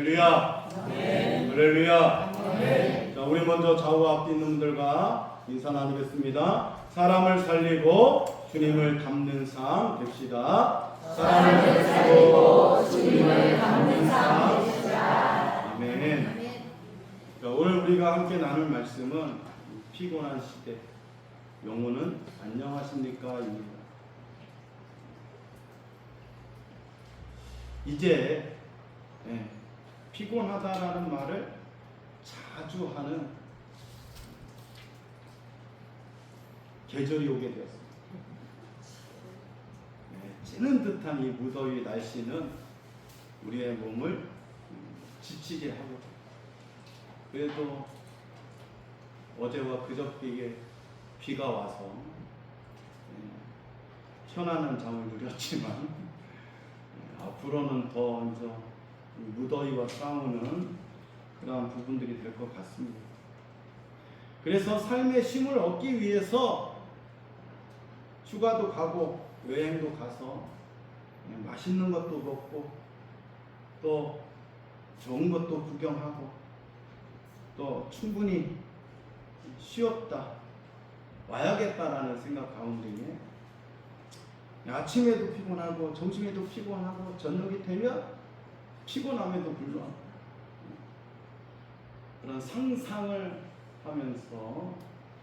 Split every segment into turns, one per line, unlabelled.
할렐루야. 할렐루야. 자, 우리 먼저 좌우 앞뒤 있는 분들과 인사 나누겠습니다. 사람을 살리고 주님을 닮는 삶 됩시다. 사람을 살리고 주님을 닮는 삶 됩시다. 아멘. 자, 오늘 우리가 함께 나눌 말씀은 피곤한 시대, 영혼은 안녕하십니까? 입니다. 이제 피곤하다라는 말을 자주 하는 계절이 오게 되었습니다. 찌는 듯한 이 무더위 날씨는 우리의 몸을 지치게 하고, 그래도 어제와 그저께 비가 와서 편안한 잠을 누렸지만 앞으로는 더 이제 무더위와 싸우는 그러한 부분들이 될 것 같습니다. 그래서 삶의 쉼을 얻기 위해서 휴가도 가고 여행도 가서 맛있는 것도 먹고 또 좋은 것도 구경하고 또 충분히 쉬었다 와야겠다라는 생각 가운데에 아침에도 피곤하고 점심에도 피곤하고 저녁이 되면 피곤함에도 불구하고 그런 상상을 하면서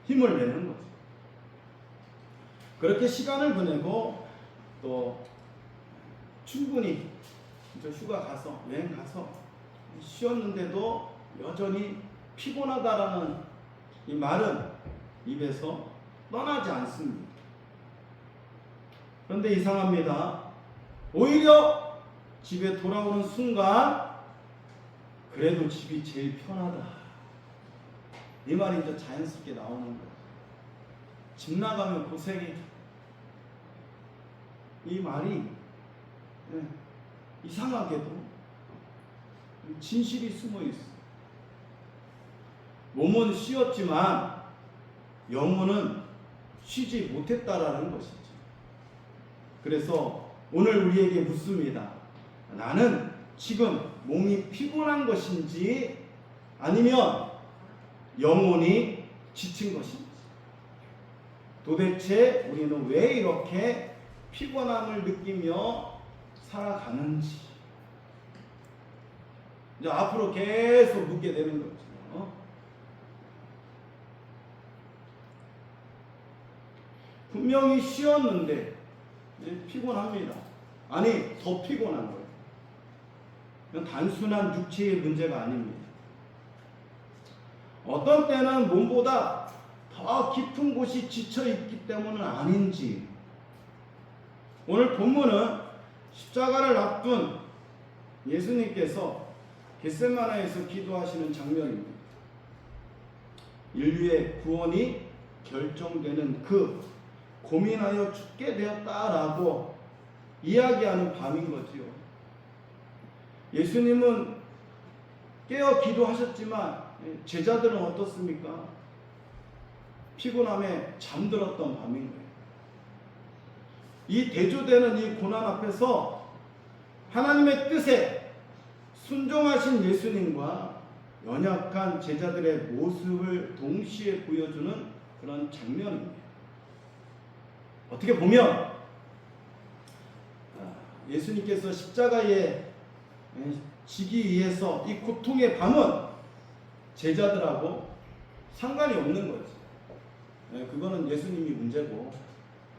힘을 내는 거죠. 그렇게 시간을 보내고 또 충분히 휴가 가서 여행 가서 쉬었는데도 여전히 피곤하다라는 이 말은 입에서 떠나지 않습니다. 그런데 이상합니다. 오히려 집에 돌아오는 순간 그래도 집이 제일 편하다, 이 말이 이제 자연스럽게 나오는 거예요. 집 나가면 고생이, 이 말이 이상하게도 진실이 숨어 있어요. 몸은 쉬었지만 영혼은 쉬지 못했다라는 것이죠. 그래서 오늘 우리에게 묻습니다. 나는 지금 몸이 피곤한 것인지 아니면 영혼이 지친 것인지, 도대체 우리는 왜 이렇게 피곤함을 느끼며 살아가는지, 이제 앞으로 계속 묻게 되는 거죠. 분명히 쉬었는데 피곤합니다. 아니, 더 피곤한 거예요. 이건 단순한 육체의 문제가 아닙니다. 어떤 때는 몸보다 더 깊은 곳이 지쳐있기 때문은 아닌지, 오늘 본문은 십자가를 앞둔 예수님께서 겟세마네에서 기도하시는 장면입니다. 인류의 구원이 결정되는 그 고민하여 죽게 되었다라고 이야기하는 밤인 거지요. 예수님은 깨어 기도하셨지만 제자들은 어떻습니까? 피곤함에 잠들었던 밤인 거예요. 이 대조되는 이 고난 앞에서 하나님의 뜻에 순종하신 예수님과 연약한 제자들의 모습을 동시에 보여주는 그런 장면입니다. 어떻게 보면 예수님께서 십자가에 지기 위해서 이 고통의 밤은 제자들하고 상관이 없는 거지. 그거는 예수님이 문제고,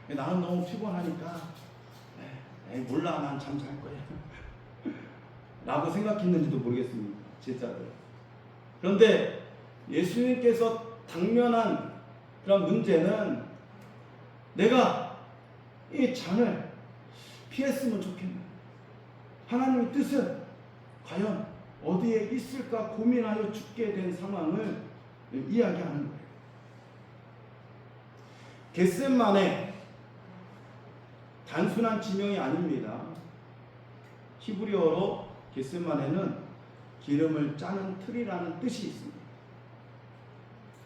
나는 너무 피곤하니까 몰라, 난 잠 잘 거야 라고 생각했는지도 모르겠습니다, 제자들. 그런데 예수님께서 당면한 그런 문제는 내가 이 잔을 피했으면 좋겠네, 하나님의 뜻은 과연 어디에 있을까 고민하여 죽게 된 상황을 이야기하는 거예요. 겟세마네, 단순한 지명이 아닙니다. 히브리어로 겟세마네는 기름을 짜는 틀이라는 뜻이 있습니다.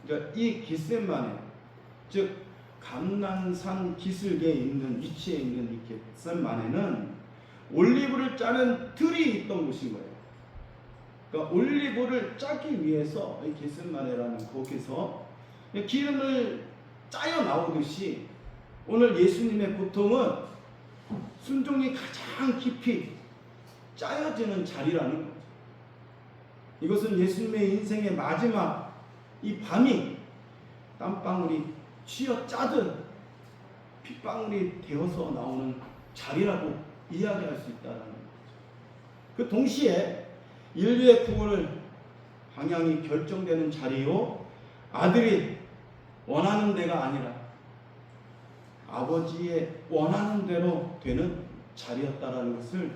그러니까 이 겟세마네, 즉 감난산 기슭에 있는 위치에 있는 이 겟세마네는 올리브를 짜는 틀이 있던 곳인 거예요. 그러니까 올리브를 짜기 위해서 이 겟세마네라는 거기서 기름을 짜여 나오듯이 오늘 예수님의 고통은 순종이 가장 깊이 짜여지는 자리라는 거죠. 이것은 예수님의 인생의 마지막 이 밤이 땀방울이 쥐어 짜듯 핏방울이 되어서 나오는 자리라고 이야기할 수 있다는 거죠. 그 동시에 인류의 구원을 방향이 결정되는 자리요, 아들이 원하는 데가 아니라 아버지의 원하는 대로 되는 자리였다라는 것을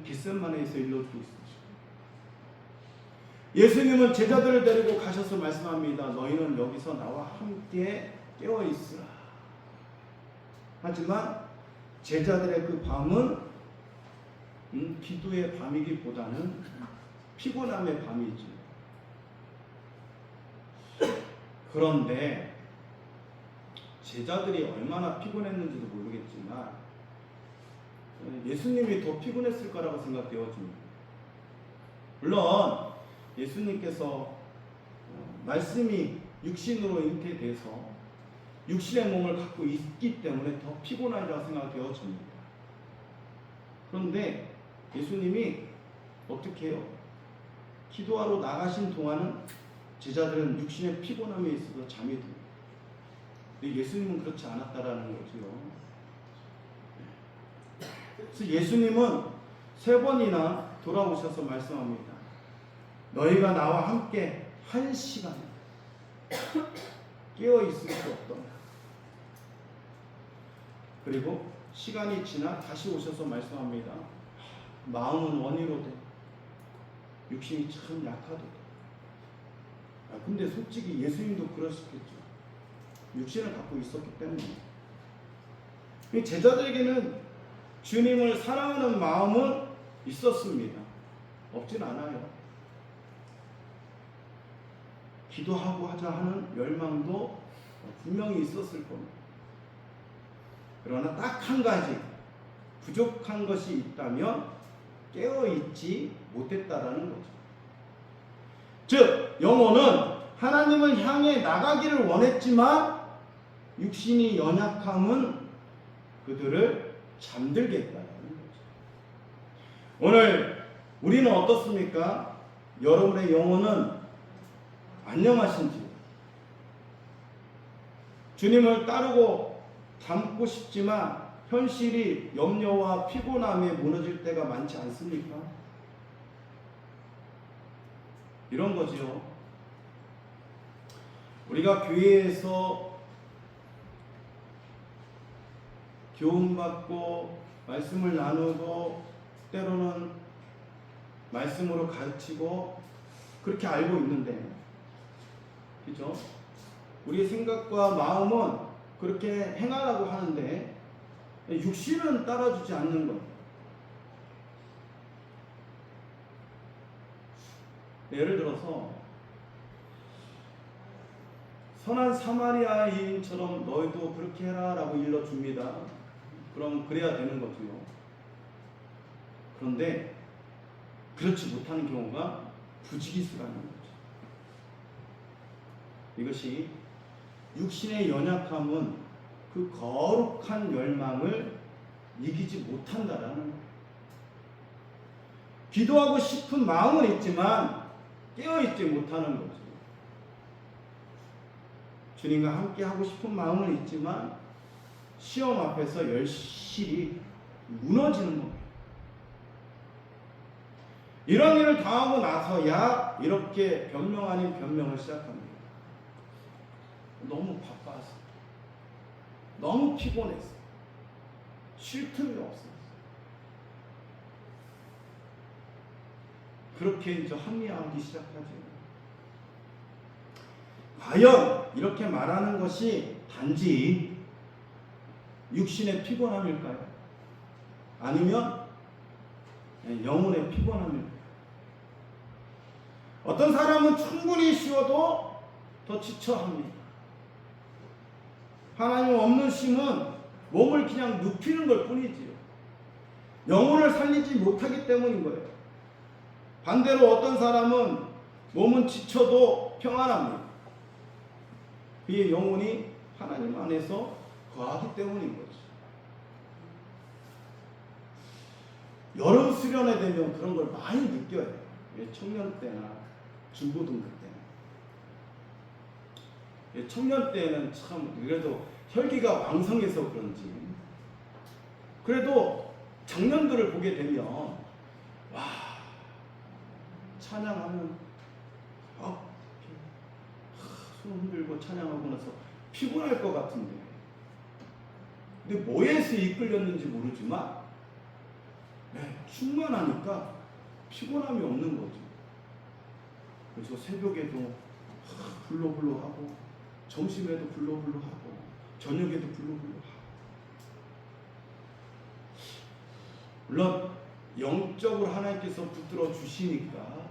겟세마네에서 일러주고 있습니다. 예수님은 제자들을 데리고 가셔서 말씀합니다. 너희는 여기서 나와 함께 깨어 있으라. 하지만 제자들의 그 밤은 기도의 밤이기보다는 피곤함의 밤이지. 그런데 제자들이 얼마나 피곤했는지도 모르겠지만 예수님이 더 피곤했을 거라고 생각되어집니다. 물론 예수님께서 말씀이 육신으로 잉태돼서 육신의 몸을 갖고 있기 때문에 더 피곤하리라고 생각되어집니다. 그런데 예수님이 어떻게 해요? 기도하러 나가신 동안은 제자들은 육신의 피곤함에 있어서 잠이 듭니다. 근데 예수님은 그렇지 않았다라는 거죠. 그래서 예수님은 3번이나 돌아오셔서 말씀합니다. 너희가 나와 함께 1시간 깨어 있을 수 없더라. 그리고 시간이 지나 다시 오셔서 말씀합니다. 마음은 원이로되 육신이 참 약하도다. 근데 솔직히 예수님도 그러셨겠죠. 육신을 갖고 있었기 때문에. 제자들에게는 주님을 사랑하는 마음은 있었습니다. 없진 않아요. 기도하고 하자 하는 열망도 분명히 있었을 겁니다. 그러나 딱 한 가지 부족한 것이 있다면 깨어있지 못했다라는 거죠. 즉 영혼은 하나님을 향해 나가기를 원했지만 육신이 연약함은 그들을 잠들게 했다는 거죠. 오늘 우리는 어떻습니까? 여러분의 영혼은 안녕하신지, 주님을 따르고 닮고 싶지만 현실이 염려와 피곤함에 무너질 때가 많지 않습니까? 이런 거지요. 우리가 교회에서 교훈받고 말씀을 나누고 때로는 말씀으로 가르치고 그렇게 알고 있는데, 그죠? 우리의 생각과 마음은 그렇게 행하라고 하는데 육신은 따라주지 않는 것. 예를 들어서 선한 사마리아인처럼 너희도 그렇게 해라 라고 일러줍니다. 그럼 그래야 되는 거죠. 그런데 그렇지 못하는 경우가 부지기수라는 거죠. 이것이 육신의 연약함은 그 거룩한 열망을 이기지 못한다라는 거예요. 기도하고 싶은 마음은 있지만 깨어있지 못하는 거죠. 주님과 함께 하고 싶은 마음은 있지만 시험 앞에서 열실히 무너지는 겁니다. 이런 일을 당하고 나서야 이렇게 변명 아닌 변명을 시작합니다. 너무 바빠서, 너무 피곤했어, 쉴 틈이 없어. 그렇게 이제 합리화하기 시작하죠. 과연 이렇게 말하는 것이 단지 육신의 피곤함일까요? 아니면 영혼의 피곤함일까요? 어떤 사람은 충분히 쉬어도 더 지쳐합니다. 하나님 없는 쉼은 몸을 그냥 눕히는 걸 뿐이지요. 영혼을 살리지 못하기 때문인 거예요. 반대로 어떤 사람은 몸은 지쳐도 평안합니다. 그의 영혼이 하나님 안에서 거하기 때문인 거죠. 여름 수련회 되면 그런 걸 많이 느껴요. 청년 때나 중고등부 때나. 청년 때는 참 그래도 혈기가 왕성해서 그런지 그래도 장년들을 보게 되면 와 찬양하면 손 흔들고 찬양하고 나서 피곤할 것 같은데 근데 뭐에서 이끌렸는지 모르지만 충만하니까 피곤함이 없는 거죠. 그래서 새벽에도 불러불러하고 점심에도 불러불러하고 저녁에도 불러불러하고 물론 영적으로 하나님께서 붙들어 주시니까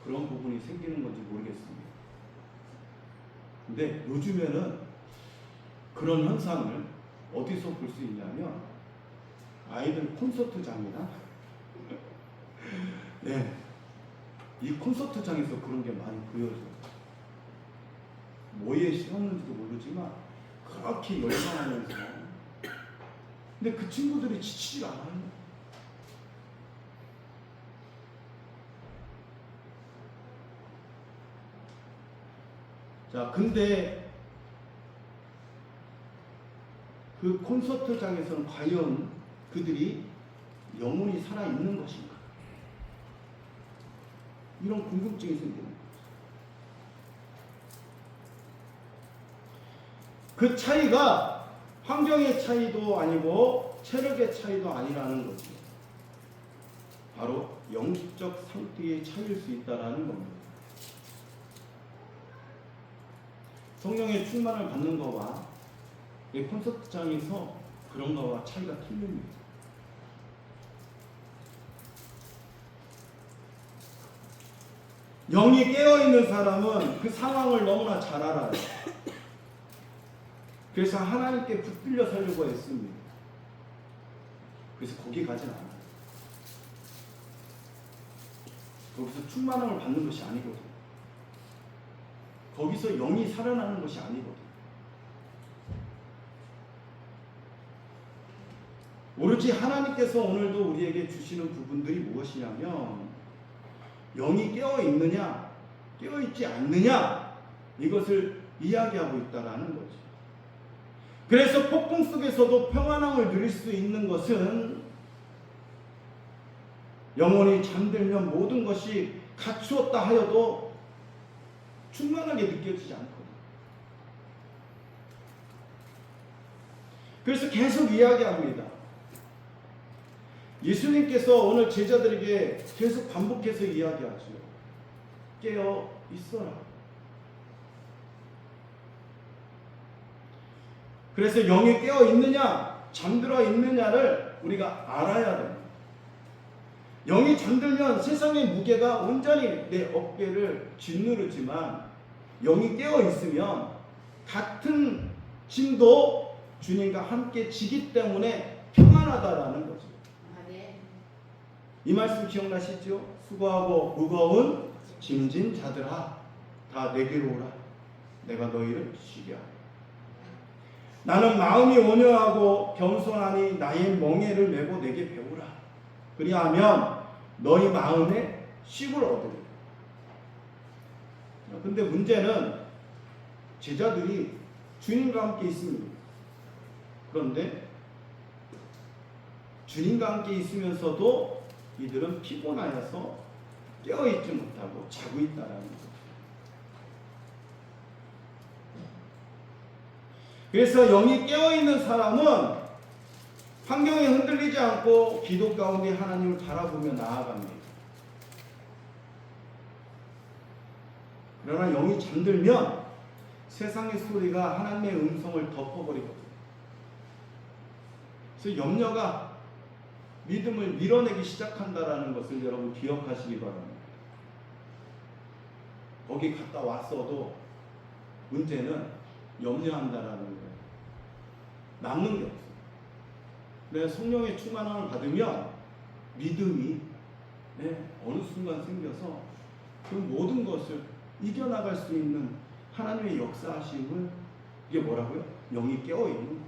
그런 부분이 생기는 건지 모르겠습니다. 근데 요즘에는 그런 현상을 어디서 볼 수 있냐면 아이들 콘서트장이나 이 콘서트장에서 그런 게 많이 보여져요. 뭐에 실었는지도 모르지만 그렇게 열광하면서 근데 그 친구들이 지치지 않아요. 자, 근데 그 콘서트장에서는 과연 그들이 영혼이 살아있는 것인가? 이런 궁금증이 생기는 거죠. 그 차이가 환경의 차이도 아니고 체력의 차이도 아니라는 거죠. 바로 영적 상태의 차이일 수 있다는 겁니다. 성령의 충만을 받는 것과 콘서트장에서 그런 것과 차이가 틀립니다. 영이 깨어있는 사람은 그 상황을 너무나 잘 알아요. 그래서 하나님께 붙들려 살려고 했습니다. 그래서 거기 가진 않아요. 거기서 충만함을 받는 것이 아니거든요. 거기서 영이 살아나는 것이 아니거든요. 오로지 하나님께서 오늘도 우리에게 주시는 부분들이 무엇이냐면 영이 깨어있느냐 깨어있지 않느냐 이것을 이야기하고 있다는 거죠. 그래서 폭풍 속에서도 평안함을 누릴 수 있는 것은 영혼이 잠들면 모든 것이 갖추었다 하여도 충만하게 느껴지지 않거든요. 그래서 계속 이야기합니다. 예수님께서 오늘 제자들에게 계속 반복해서 이야기하죠. 깨어 있어라. 그래서 영이 깨어 있느냐, 잠들어 있느냐를 우리가 알아야 됩니다. 영이 잠들면 세상의 무게가 온전히 내 어깨를 짓누르지만 영이 깨어 있으면 같은 짐도 주님과 함께 지기 때문에 평안하다라는 거죠. 이 말씀 기억나시죠? 수고하고 무거운 짐진 자들아 다 내게로 오라. 내가 너희를 쉬게 하리라. 나는 마음이 온유하고 겸손하니 나의 멍에를 메고 내게 배우라. 그리하면 너희 마음에 쉼을 얻으리라. 근데 문제는 제자들이 주님과 함께 있습니다. 그런데 주님과 함께 있으면서도 이들은 피곤하여서 깨어있지 못하고 자고 있다는 거죠. 그래서 영이 깨어있는 사람은 환경에 흔들리지 않고 기도 가운데 하나님을 바라보며 나아갑니다. 그러나 영이 잠들면 세상의 소리가 하나님의 음성을 덮어버리거든요. 그래서 염려가 믿음을 밀어내기 시작한다는 것을 여러분 기억하시기 바랍니다. 거기 갔다 왔어도 문제는 염려한다라는 거예요. 남는 게 없어요. 내가 성령의 충만함을 받으면 믿음이 어느 순간 생겨서 그 모든 것을 이겨나갈 수 있는 하나님의 역사하심을, 이게 뭐라고요? 영이 깨어있는 거예요.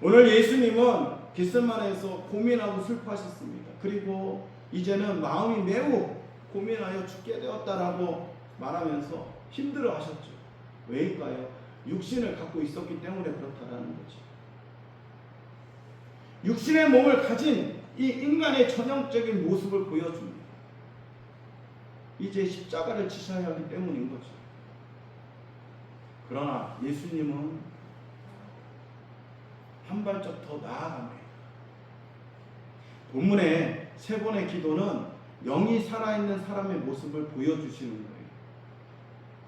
오늘 예수님은 겟세마네에서 고민하고 슬퍼하셨습니다. 그리고 이제는 마음이 매우 고민하여 죽게 되었다라고 말하면서 힘들어 하셨죠. 왜일까요? 육신을 갖고 있었기 때문에 그렇다라는 거죠. 육신의 몸을 가진 이 인간의 전형적인 모습을 보여줍니다. 이제 십자가를 지셔야 하기 때문인 거죠. 그러나 예수님은 한 발짝 더 나아갑니다. 본문의 세 번의 기도는 영이 살아있는 사람의 모습을 보여주시는 거예요.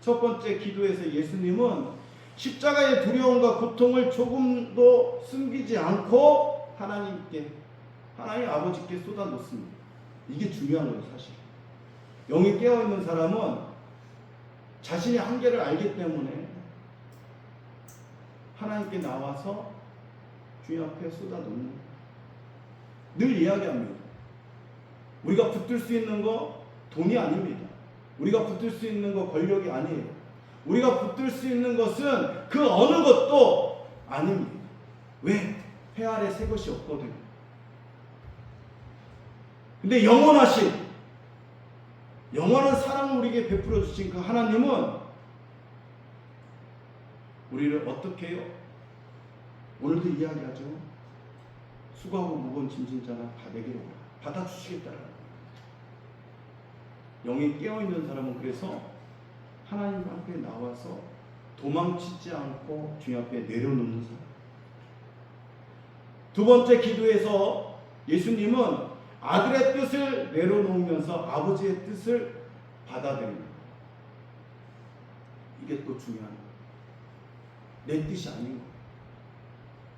첫 번째 기도에서 예수님은 십자가의 두려움과 고통을 조금도 숨기지 않고 하나님 아버지께 쏟아놓습니다. 이게 중요한 거예요, 사실. 영이 깨어있는 사람은 자신의 한계를 알기 때문에 하나님께 나와서 주님 앞에 쏟아놓는 거예요. 늘 이야기합니다. 우리가 붙들 수 있는 거 돈이 아닙니다. 우리가 붙들 수 있는 거 권력이 아니에요. 우리가 붙들 수 있는 것은 그 어느 것도 아닙니다. 왜? 해 아래 새 것이 없거든요. 근데 영원한 사랑을 우리에게 베풀어 주신 그 하나님은 우리를 어떻게 해요? 오늘도 이야기하죠. 수고하고 무거운 짐진 자가 다 내게로 오라. 받아주시겠다라는 거예요. 영이 깨어있는 사람은 그래서 하나님 앞에 나와서 도망치지 않고 주님 앞에 내려놓는 사람. 두 번째 기도에서 예수님은 아들의 뜻을 내려놓으면서 아버지의 뜻을 받아들입니다. 이게 또 중요한 거예요. 내 뜻이 아닌 거예요.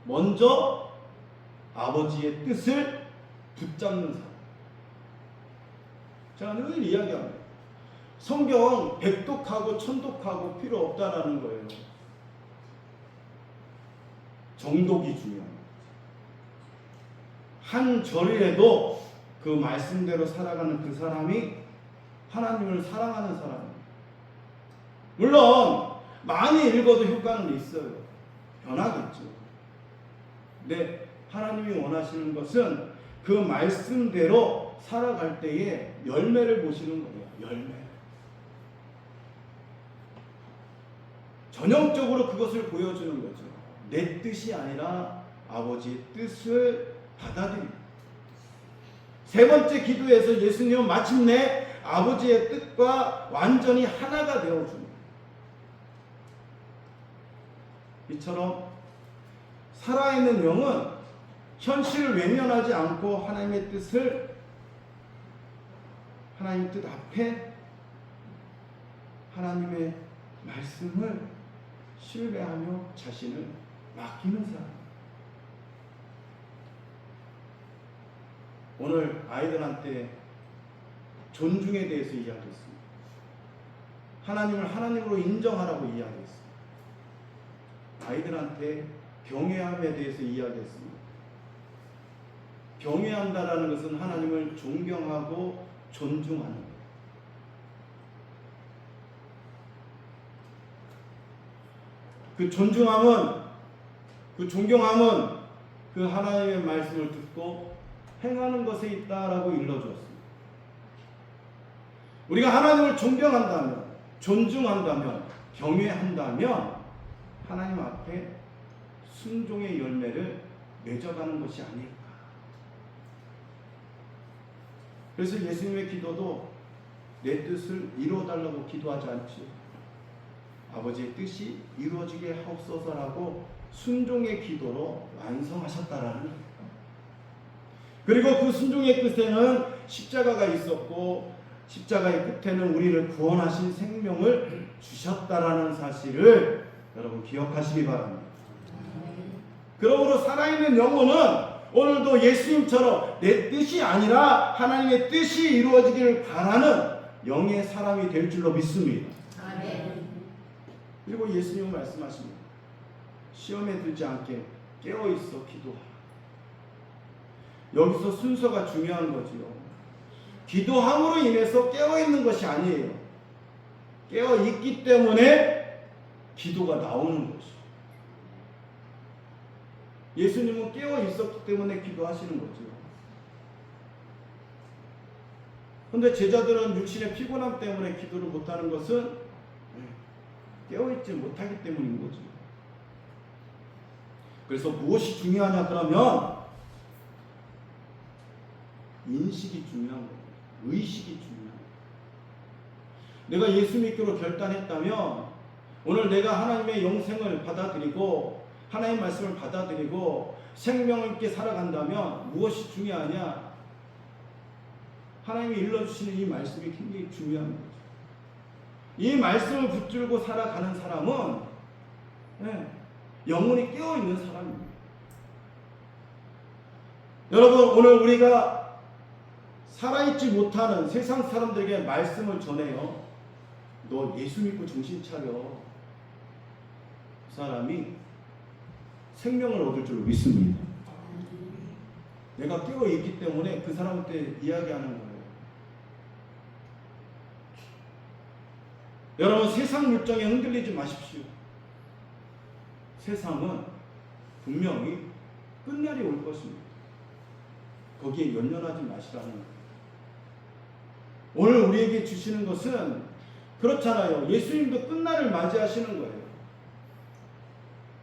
먼저 아버지의 뜻을 붙잡는 사람. 제가 늘 이야기합니다. 성경 백독하고 천독하고 필요 없다라는 거예요. 정독이 중요합니다. 한 절이라도 그 말씀대로 살아가는 그 사람이 하나님을 사랑하는 사람입니다. 물론 많이 읽어도 효과는 있어요. 변하겠죠. 근데 하나님이 원하시는 것은 그 말씀대로 살아갈 때에 열매를 보시는 거예요. 열매. 전형적으로 그것을 보여주는 거죠. 내 뜻이 아니라 아버지의 뜻을 받아들입니다. 세 번째 기도에서 예수님은 마침내 아버지의 뜻과 완전히 하나가 되어줍니다. 이처럼 살아있는 영은 현실을 외면하지 않고 하나님의 뜻을, 하나님 뜻 앞에 하나님의 말씀을 신뢰하며 자신을 맡기는 사람. 오늘 아이들한테 존중에 대해서 이야기했습니다. 하나님을 하나님으로 인정하라고 이야기했습니다. 아이들한테 경외함에 대해서 이야기했습니다. 경외한다라는 것은 하나님을 존경하고 존중하는 것. 그 존중함은, 그 존경함은 그 하나님의 말씀을 듣고 행하는 것에 있다라고 일러주었습니다. 우리가 하나님을 존경한다면, 존중한다면, 경외한다면 하나님 앞에 순종의 열매를 맺어가는 것이 아닐까. 그래서 예수님의 기도도 내 뜻을 이루어달라고 기도하지 않지. 아버지의 뜻이 이루어지게 하옵소서라고 순종의 기도로 완성하셨다라는 거예요. 그리고 그 순종의 끝에는 십자가가 있었고 십자가의 끝에는 우리를 구원하신 생명을 주셨다라는 사실을 여러분 기억하시기 바랍니다. 그러므로 살아있는 영혼은 오늘도 예수님처럼 내 뜻이 아니라 하나님의 뜻이 이루어지기를 바라는 영의 사람이 될 줄로 믿습니다. 그리고 예수님은 말씀하십니다. 시험에 들지 않게 깨어있어 기도하라. 여기서 순서가 중요한 거지요. 기도함으로 인해서 깨어있는 것이 아니에요. 깨어있기 때문에 기도가 나오는 것이에요. 예수님은 깨어있었기 때문에 기도하시는 거죠. 그런데 제자들은 육신의 피곤함 때문에 기도를 못하는 것은 깨어있지 못하기 때문인 거죠. 그래서 무엇이 중요하냐 그러면 인식이 중요한 거예요. 의식이 중요한 거예요. 내가 예수 믿기로 결단했다면 오늘 내가 하나님의 영생을 받아들이고 하나님의 말씀을 받아들이고 생명을 있게 살아간다면 무엇이 중요하냐? 하나님이 일러주시는 이 말씀이 굉장히 중요한 거죠. 이 말씀을 붙들고 살아가는 사람은 영혼이 깨어있는 사람입니다. 여러분, 오늘 우리가 살아있지 못하는 세상 사람들에게 말씀을 전해요. 너 예수 믿고 정신 차려. 그 사람이 생명을 얻을 줄 믿습니다. 내가 깨어있기 때문에 그 사람한테 이야기하는 거예요. 여러분, 세상 물정에 흔들리지 마십시오. 세상은 분명히 끝날이 올 것입니다. 거기에 연연하지 마시라는 거예요. 오늘 우리에게 주시는 것은 그렇잖아요. 예수님도 끝날을 맞이하시는 거예요.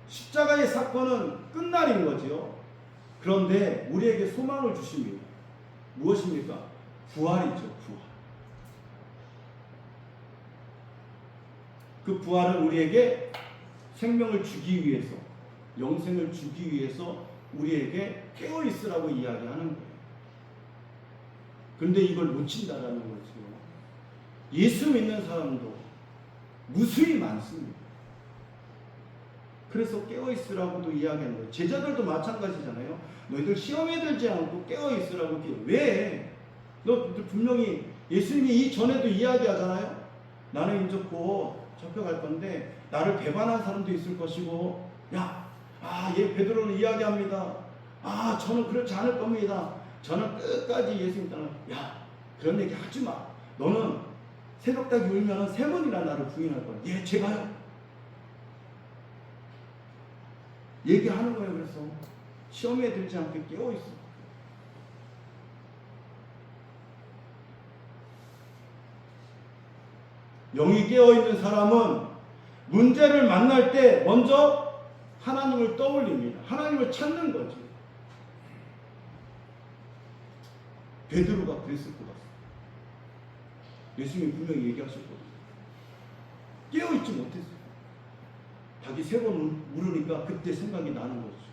십자가의 사건은 끝날인 거죠. 그런데 우리에게 소망을 주십니다. 무엇입니까? 부활이죠. 부활. 그 부활은 우리에게 생명을 주기 위해서, 영생을 주기 위해서 우리에게 깨어있으라고 이야기하는 거예요. 그런데 이걸 놓친다라는 거죠. 예수 믿는 사람도 무수히 많습니다. 그래서 깨어있으라고도 이야기하는 거예요. 제자들도 마찬가지잖아요. 너희들 시험에 들지 않고 깨어있으라고. 왜? 너 분명히 예수님이 이전에도 이야기하잖아요. 나는 이제 곧 잡혀갈 건데 나를 배반한 사람도 있을 것이고, 얘 베드로는 이야기합니다. 저는 그렇지 않을 겁니다. 저는 끝까지 예수님 따라. 그런 얘기 하지 마. 너는 새벽닭이 울면 3번이나 나를 부인할 거야. 예, 제가요. 얘기하는 거예요. 그래서 시험에 들지 않게 깨어있어. 영이 깨어있는 사람은 문제를 만날 때 먼저 하나님을 떠올립니다. 하나님을 찾는 거죠. 베드로가 그랬을 것 같습니다. 예수님이 분명히 얘기하셨거든요. 깨어있지 못했어요. 닭이 3번 물으니까 그때 생각이 나는 거죠.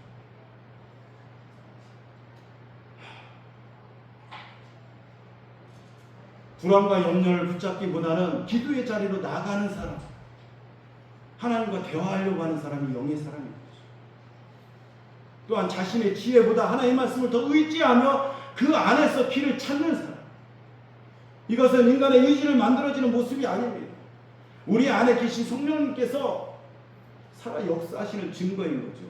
불안과 염려를 붙잡기보다는 기도의 자리로 나가는 사람, 하나님과 대화하려고 하는 사람이 영의 사람인 거죠. 또한 자신의 지혜보다 하나님의 말씀을 더 의지하며 그 안에서 길을 찾는 사람. 이것은 인간의 의지를 만들어지는 모습이 아닙니다. 우리 안에 계신 성령님께서 살아 역사하시는 증거인 거죠.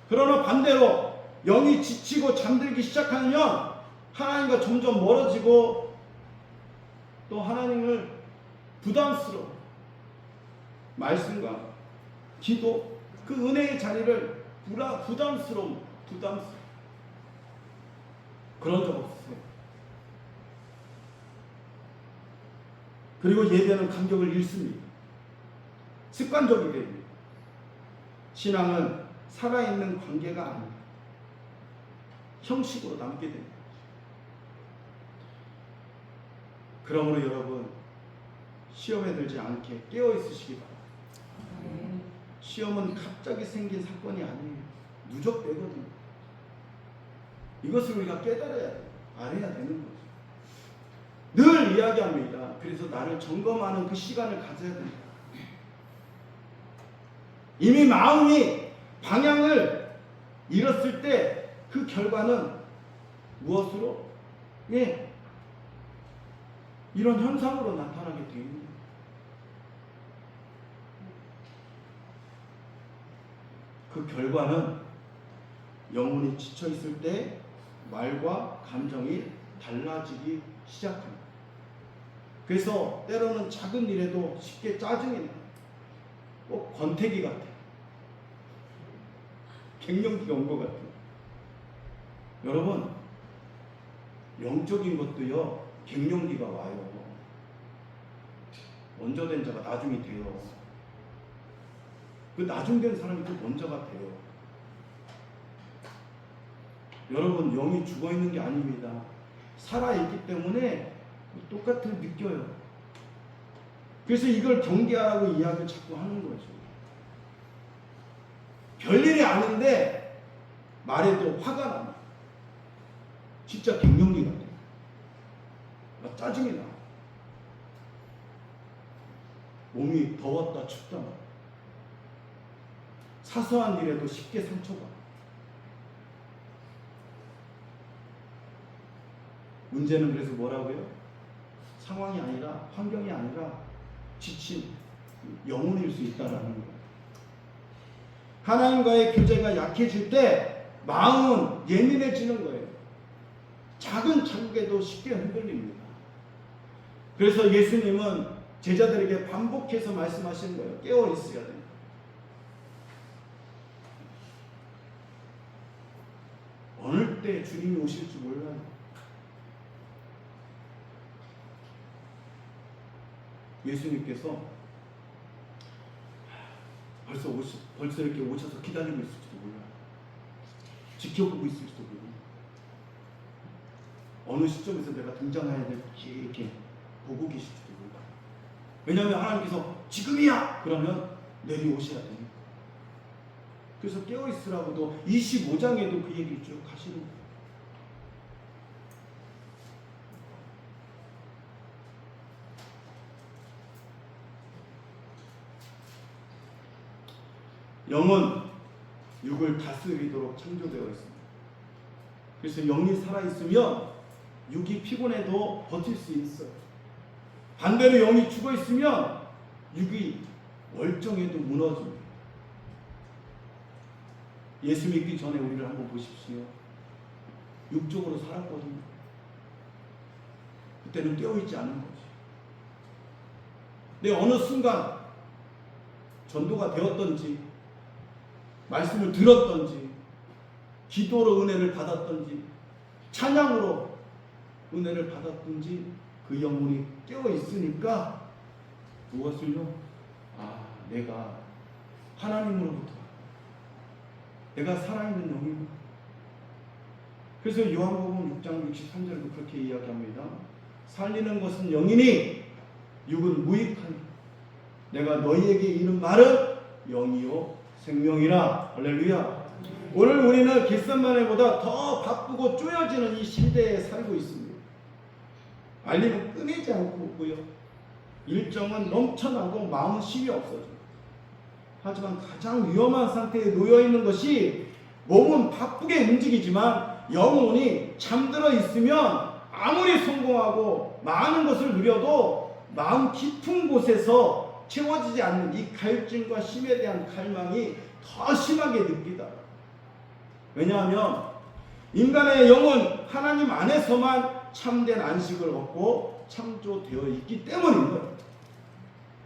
그러나 반대로 영이 지치고 잠들기 시작하면 하나님과 점점 멀어지고 또 하나님을 부담스러워, 말씀과 기도, 그 은혜의 자리를 부담스러워. 그런 적 없으세요? 그리고 예배는 간격을 잃습니다. 습관적이 됩니다. 신앙은 살아있는 관계가 아닙니다. 형식으로 남게 됩니다. 그러므로 여러분, 시험에 들지 않게 깨어있으시기 바랍니다. 시험은 갑자기 생긴 사건이 아니에요. 누적되거든요. 이것을 우리가 깨달아야 돼요. 알아야 되는 거죠. 늘 이야기합니다. 그래서 나를 점검하는 그 시간을 가져야 됩니다. 이미 마음이 방향을 잃었을 때 그 결과는 무엇으로? 이런 현상으로 나타나게 됩니다. 그 결과는 영혼이 지쳐있을 때 말과 감정이 달라지기 시작합니다. 그래서 때로는 작은 일에도 쉽게 짜증이 나요. 꼭 권태기 같아요. 갱년기가 온 것 같아요. 여러분, 영적인 것도요, 갱년기가 와요. 먼저 된 자가 나중이 돼요. 그 나중 된 사람이 또 먼저가 돼요. 여러분, 영이 죽어 있는 게 아닙니다. 살아 있기 때문에 똑같은 느껴요. 그래서 이걸 경계하라고 이야기를 자꾸 하는 거죠. 별일이 아닌데 말해도 화가 납니다. 진짜 갱년기가 돼요. 짜증이 나. 몸이 더웠다 춥다. 사소한 일에도 쉽게 상처가. 문제는 그래서 뭐라고요? 상황이 아니라, 환경이 아니라 지친 영혼일 수 있다라는 거예요. 하나님과의 교제가 약해질 때 마음은 예민해지는 거예요. 작은 자국에도 쉽게 흔들립니다. 그래서 예수님은 제자들에게 반복해서 말씀하시는 거예요. 깨어 있어야 됩니다. 어느 때 주님이 오실지 몰라요. 예수님께서 벌써 이렇게 오셔서 기다리고 있을지도 몰라요. 지켜보고 있을지도 몰라요. 어느 시점에서 내가 등장해야 될지 이렇게 보고 계실지도 몰라요. 왜냐하면 하나님께서 지금이야! 그러면 내려오셔야 됩니다. 그래서 깨어있으라고도 25장에도 그 얘기를 쭉 하시는 거예요. 영은 육을 다스리도록 창조되어 있습니다. 그래서 영이 살아있으면 육이 피곤해도 버틸 수 있어요. 반대로 영이 죽어있으면 육이 멀쩡해도 무너집니다. 예수 믿기 전에 우리를 한번 보십시오. 육적으로 살았거든요. 그때는 깨어있지 않은 거지. 근데 어느 순간 전도가 되었던지, 말씀을 들었던지, 기도로 은혜를 받았던지, 찬양으로 은혜를 받았던지, 그 영혼이 깨어있으니까 무엇을요? 내가 하나님으로부터, 내가 살아있는 영이구나. 그래서 요한복음 6장 63절에도 그렇게 이야기합니다. 살리는 것은 영이니 육은 무익하니 내가 너희에게 이른 말은 영이요 생명이라. 할렐루야. 오늘 우리는 겟세마네보다 더 바쁘고 쪼여지는 이 시대에 살고 있습니다. 알림은 끊이지 않고 오고요. 일정은 넘쳐나고 마음은 쉼이 없어져요. 하지만 가장 위험한 상태에 놓여있는 것이 몸은 바쁘게 움직이지만 영혼이 잠들어 있으면 아무리 성공하고 많은 것을 누려도 마음 깊은 곳에서 채워지지 않는 이 갈증과 쉼에 대한 갈망이 더 심하게 느끼다. 왜냐하면 인간의 영은 하나님 안에서만 참된 안식을 얻고 창조되어 있기 때문인 거예요.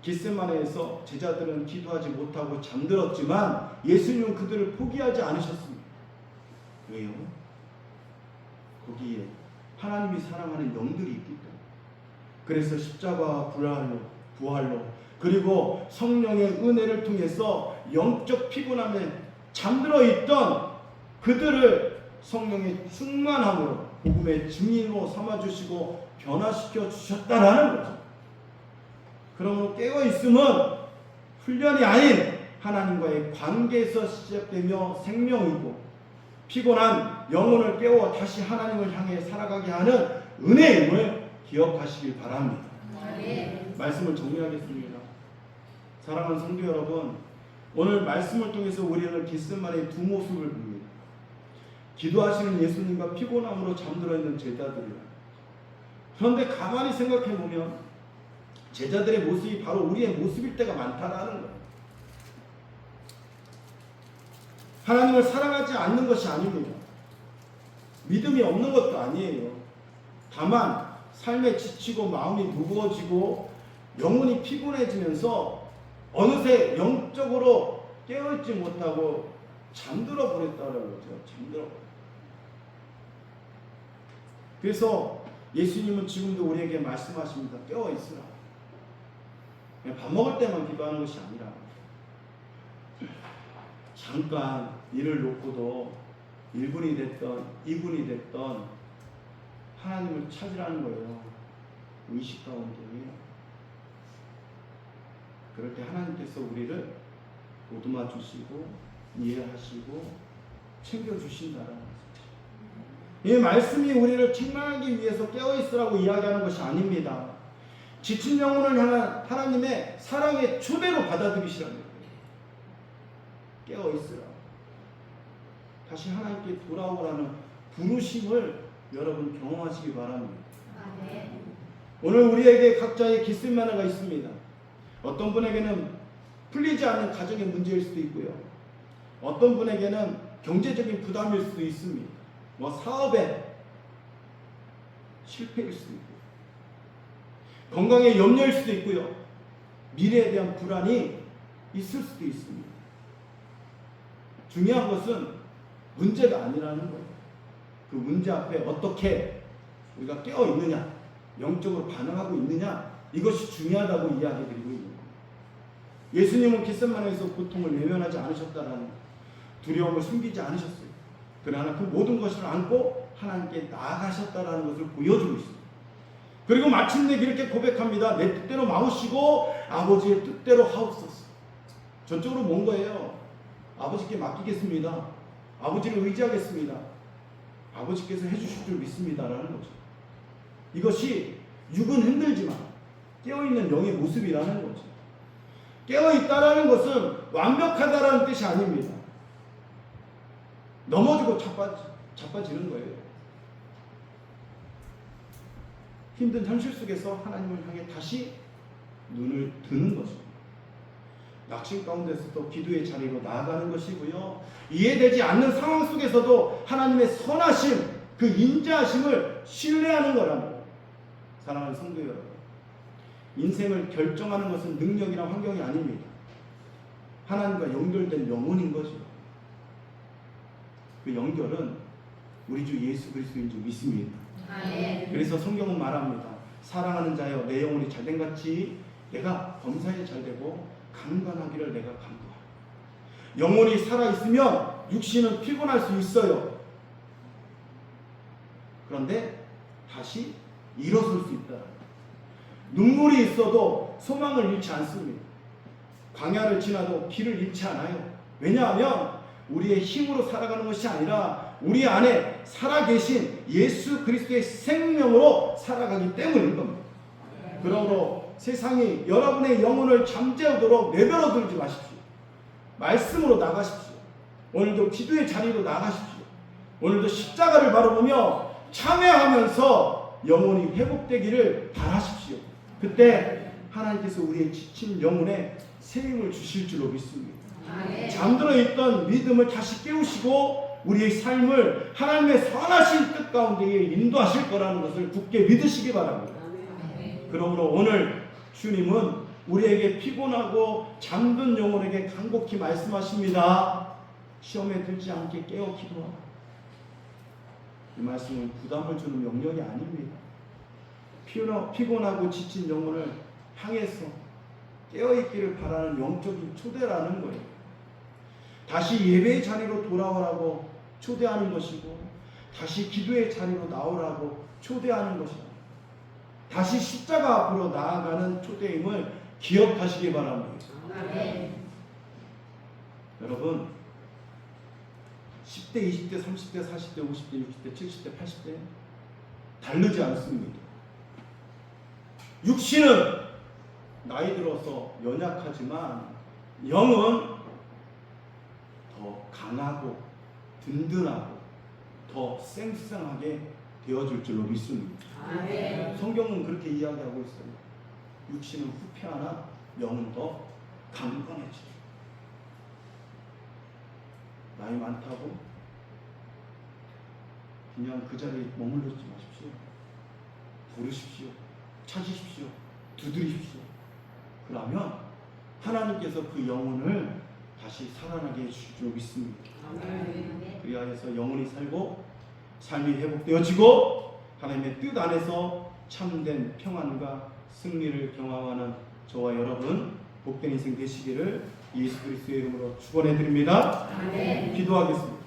겟세마네에서 제자들은 기도하지 못하고 잠들었지만 예수님은 그들을 포기하지 않으셨습니다. 왜요? 거기에 하나님이 사랑하는 영들이 있기 때문에. 그래서 십자가와 부활로 그리고 성령의 은혜를 통해서 영적 피곤함에 잠들어 있던 그들을 성령의 충만함으로 복음의 증인으로 삼아주시고 변화시켜 주셨다라는 거죠. 그러므로 깨어있음은 훈련이 아닌 하나님과의 관계에서 시작되며 생명이고, 피곤한 영혼을 깨워 다시 하나님을 향해 살아가게 하는 은혜임을 기억하시길 바랍니다. 네. 말씀을 정리하겠습니다. 사랑하는 성도 여러분, 오늘 말씀을 통해서 우리는 겟세마네의 두 모습을 봅니다. 기도하시는 예수님과 피곤함으로 잠들어 있는 제자들이라. 그런데 가만히 생각해 보면 제자들의 모습이 바로 우리의 모습일 때가 많다라는 거예요. 하나님을 사랑하지 않는 것이 아닙니다. 믿음이 없는 것도 아니에요. 다만 삶에 지치고 마음이 무거워지고 영혼이 피곤해지면서 어느새 영적으로 깨어있지 못하고 잠들어 버렸다는 거죠. 잠들어 버렸다. 그래서 예수님은 지금도 우리에게 말씀하십니다. 깨어있으라. 그냥 밥 먹을 때만 기도하는 것이 아니라 잠깐 일을 놓고도 1분이 됐던 2분이 됐던 하나님을 찾으라는 거예요. 의식 가운데. 그럴 때 하나님께서 우리를 보듬어 주시고 이해하시고 챙겨주신다는 거죠. 이 말씀이 우리를 책망하기 위해서 깨어있으라고 이야기하는 것이 아닙니다. 지친 영혼을 향한 하나님의 사랑의 초대로 받아들이시라는 거예요. 깨어있으라. 다시 하나님께 돌아오라는 부르심을 여러분 경험하시기 바랍니다. 오늘 우리에게 각자의 깃쓸만화가 있습니다. 어떤 분에게는 풀리지 않는 가정의 문제일 수도 있고요. 어떤 분에게는 경제적인 부담일 수도 있습니다. 사업에 실패일 수도 있고요. 건강에 염려일 수도 있고요. 미래에 대한 불안이 있을 수도 있습니다. 중요한 것은 문제가 아니라는 거예요. 그 문제 앞에 어떻게 우리가 깨어 있느냐, 영적으로 반응하고 있느냐, 이것이 중요하다고 이야기드리고 있는 거예요. 예수님은 겟세마네에서 고통을 외면하지 않으셨다라는, 두려움을 숨기지 않으셨어요. 그러나 그 모든 것을 안고 하나님께 나아가셨다라는 것을 보여주고 있습니다. 그리고 마침내 이렇게 고백합니다. 내 뜻대로 마우시고 아버지의 뜻대로 하옵소서. 저쪽으로 먼 거예요. 아버지께 맡기겠습니다. 아버지를 의지하겠습니다. 아버지께서 해주실 줄 믿습니다라는 거죠. 이것이 육은 힘들지만 깨어있는 영의 모습이라는 거죠. 깨어있다라는 것은 완벽하다라는 뜻이 아닙니다. 넘어지고 자빠지는 거예요. 힘든 현실 속에서 하나님을 향해 다시 눈을 드는 것입니다. 낙심 가운데서도 기도의 자리로 나아가는 것이고요. 이해되지 않는 상황 속에서도 하나님의 선하심, 그 인자하심을 신뢰하는 거랍니다. 사랑하는 성도 여러분, 인생을 결정하는 것은 능력이나 환경이 아닙니다. 하나님과 연결된 영혼인 거죠. 그 연결은 우리 주 예수 그리스도인 줄 믿습니다. 그래서 성경은 말합니다. 사랑하는 자여 내 영혼이 잘된 같이 내가 범사에 잘되고 강건하기를 내가 간구하라. 영혼이 살아있으면 육신은 피곤할 수 있어요. 그런데 다시 일어설 수 있다. 눈물이 있어도 소망을 잃지 않습니다. 광야를 지나도 길을 잃지 않아요. 왜냐하면 우리의 힘으로 살아가는 것이 아니라 우리 안에 살아계신 예수 그리스도의 생명으로 살아가기 때문인 겁니다. 그러므로 세상이 여러분의 영혼을 잠재우도록 내버려 두지 마십시오. 말씀으로 나가십시오. 오늘도 기도의 자리로 나가십시오. 오늘도 십자가를 바라보며 참회하면서 영혼이 회복되기를 바라십시오. 그때 하나님께서 우리의 지친 영혼에 새 힘을 주실 줄로 믿습니다. 잠들어 있던 믿음을 다시 깨우시고 우리의 삶을 하나님의 선하신 뜻 가운데에 인도하실 거라는 것을 굳게 믿으시기 바랍니다. 그러므로 오늘 주님은 우리에게 피곤하고 잠든 영혼에게 간곡히 말씀하십니다. 시험에 들지 않게 깨어 기도하라. 이 말씀은 부담을 주는 명령이 아닙니다. 피곤하고 지친 영혼을 향해서 깨어있기를 바라는 영적인 초대라는 거예요. 다시 예배의 자리로 돌아오라고 초대하는 것이고, 다시 기도의 자리로 나오라고 초대하는 것입니다. 다시 십자가 앞으로 나아가는 초대임을 기억하시기 바랍니다. 여러분, 10대, 20대, 30대, 40대, 50대, 60대, 70대, 80대 다르지 않습니다. 육신은 나이 들어서 연약하지만 영은 더 강하고 든든하고 더 쌩쌩하게 되어줄 줄로 믿습니다. 성경은 그렇게 이야기하고 있어요. 육신은 후패하나 영은 더 강건해지죠. 나이 많다고 그냥 그 자리에 머물르지 마십시오. 부르십시오. 찾으십시오. 두드리십시오. 그러면 하나님께서 그 영혼을 다시 살아나게 해주실 줄 믿습니다. 그리하여서 영혼이 살고 삶이 회복되어지고 하나님의 뜻 안에서 참된 평안과 승리를 경험하는 저와 여러분 복된 인생 되시기를 예수 그리스도의 이름으로 축원해 드립니다. 기도하겠습니다.